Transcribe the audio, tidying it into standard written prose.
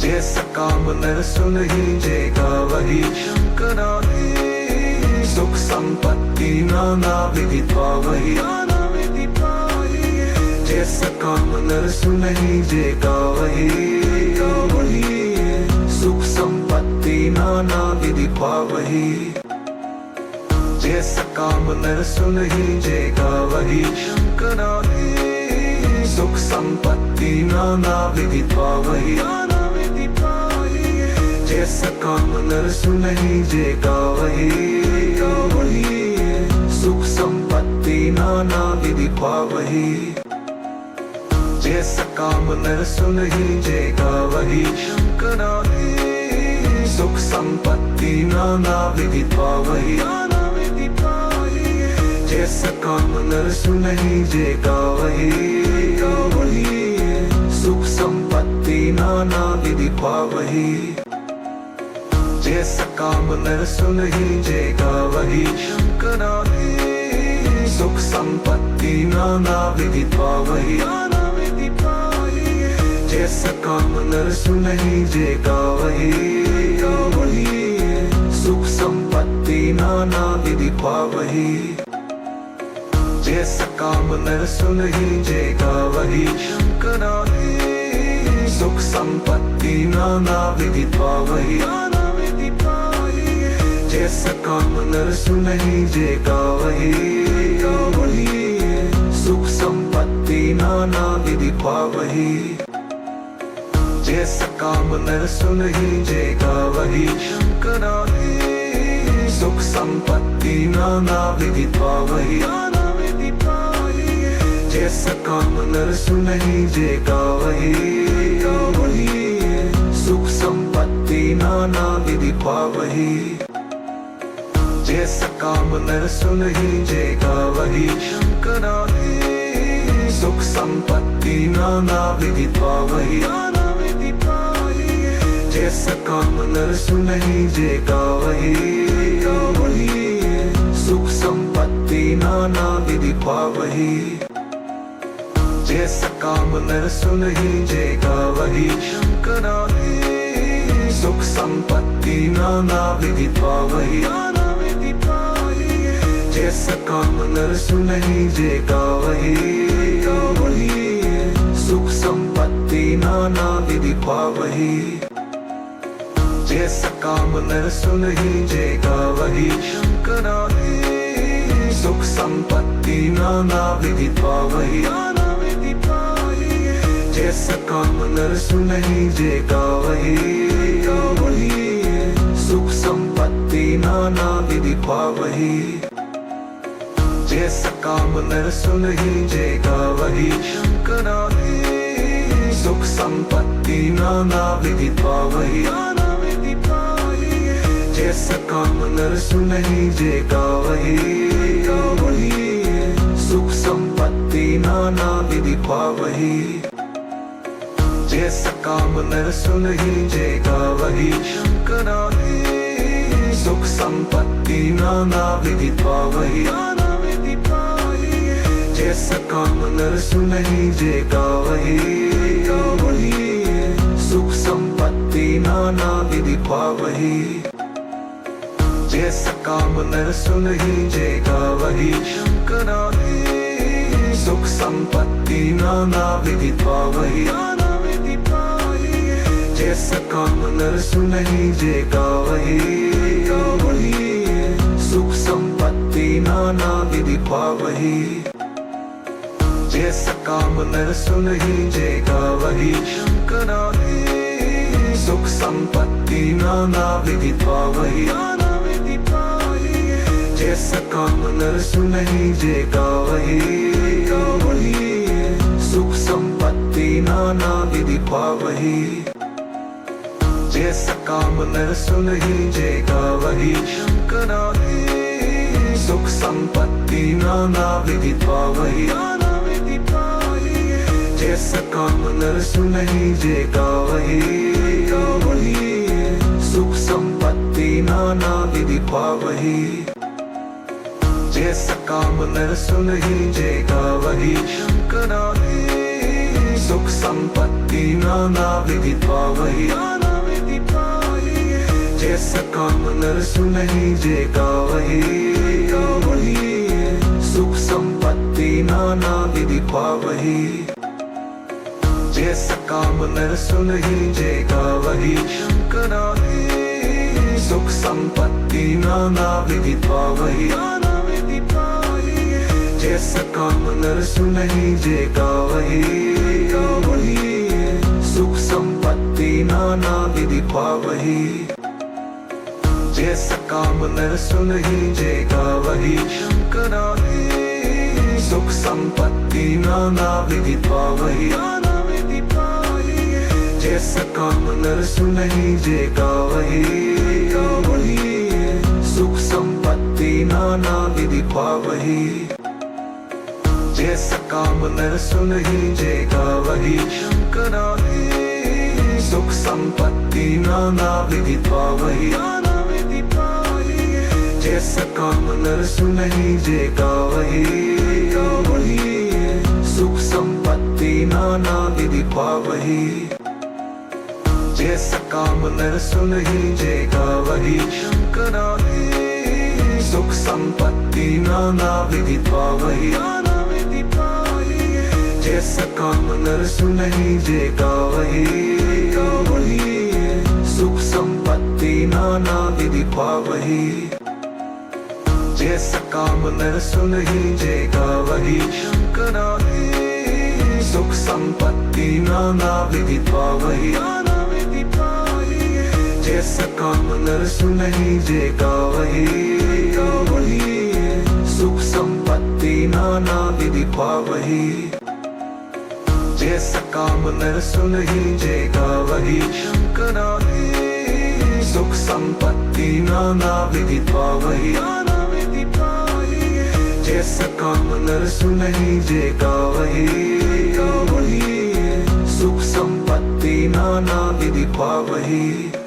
जैसा काम नर सुनहिजेगा वही शंकरादि। सुख संपत्ति नाना विदित वही जैसा काम नर सुनहिजेगा वही सुख संपत्ति नाना विदित वही जैसा काम नर सुनहिजेगा वही शंकरादि। सुख संपत्ति नाना विदित वही जैसा काम नर सुनहिजेगा वही सुख संपत्ति नाना विदित वही जैसा काम नर सुनहिजेगा वही शंकरादि। सुख संपत्ति नाना विदित वही जैसा काम नर सुनहिजेगा वही सुख संपत्ति नाना विदित वही जैसा काम नर सुनहिजेगा वही शंकरादि। सुख संपत्ति नाना विदित वही जैसा काम नर सुनहिजेगा वही सुख संपत्ति नाना विदित वही जैसा काम नर सुनहिजेगा वही शंकरादि। सुख संपत्ति नाना विदित वही जैसा काम नर सुनहिजेगा वही सुख संपत्ति नाना विदित वही जैसा काम नर सुनहिजेगा वही शंकरादि। सुख संपत्ति नाना विदित वही जैसा काम नर सुनहिजेगा वही सुख संपत्ति नाना विदित वही जैसा काम नर सुनहिजेगा वही शंकरादि। सुख संपत्ति नाना विदित वही जैसा काम नर सुनहिजेगा वही सुख संपत्ति नाना विदित वही जैसा काम नर सुनहिजेगा वही शंकरादि। सुख संपत्ति नाना विदित वही जैसा काम नर सुनहिजेगा वही सुख संपत्ति नाना विदित वही जैसा काम नर सुनहिजेगा वही शंकरादि। सुख संपत्ति नाना विदित वही जैसा काम नर सुनहिजेगा वही सुख संपत्ति नाना विदित वही जैसा काम नर सुनहिजेगा वही शंकरादि। सुख संपत्ति नाना विदित वही जैसा काम नर सुनहिजेगा वही सुख संपत्ति नाना विदित वही जैसा काम नर सुनहिजेगा वही शंकरादि। सुख संपत्ति नाना विदित वही जैसा काम नर सुनहिजेगा वही सुख संपत्ति नाना विदित वही जैसा काम नर सुनहिजेगा वही शंकरादि। सुख संपत्ति नाना विदित वही जैसा काम नर सुनहिजेगा वही सुख संपत्ति नाना विदित वही जैसा काम नर सुनहिजेगा वही शंकरादि। सुख संपत्ति नाना विदित वही जैसा काम नर सुनहिजेगा वही सुख संपत्ति नाना विदित वही जैसा काम नर सुनहिजेगा वही शंकरादि। सुख संपत्ति नाना विदित वही जैसा काम नर सुनहिजेगा वही सुख संपत्ति नाना विदित वही जैसा काम नर सुनहिजेगा वही शंकरादि। सुख संपत्ति संपत्ति नाना विदित्वा वही, जैसा काम नर सुनहि जे गावहि, सुख संपत्ति नाना विदित्वा वही, जैसा काम नर सुनहि जे गावहि। शंकरा सुख संपत्ति नाना विदित्वा वही, जैसा काम नर सुनहि जे गावहि, सुख संपत्ति नाना विदित्वा वही, जैसा काम नर सुनहि जे गावहि। शंकरा सुख संपत्ति नाना विदित्वा वही, जैसा काम नर सुनहि जे गावहि, सुख संपत्ति नाना विदित्वा वही, जैसा काम नर सुनहि जे गावहि। शंकरा सुख संपत्ति नाना विदित्वा वही, जैसा काम नर सुनहि जे गावहि, सुख संपत्ति नाना विदित्वा वही, जैसा काम नर सुनहि जे गावहि। शंकरा सुख संपत्ति नाना विदित्वा वही, जैसा काम नर सुनहि जे गावहि, सुख संपत्ति नाना विदित्वा वही, जैसा काम नर सुनहि जे गावहि। शंकरा सुख संपत्ति नाना विदित्वा वही, जैसा काम नर सुनहि जे गावहि, सुख संपत्ति नाना विदित्वा वही, जैसा काम नर सुनहि जे गावहि। शंकरा सुख संपत्ति नाना विदित्वा वही, जैसा काम नर सुनहि जे गावहि, सुख संपत्ति नाना विदित्वा वही।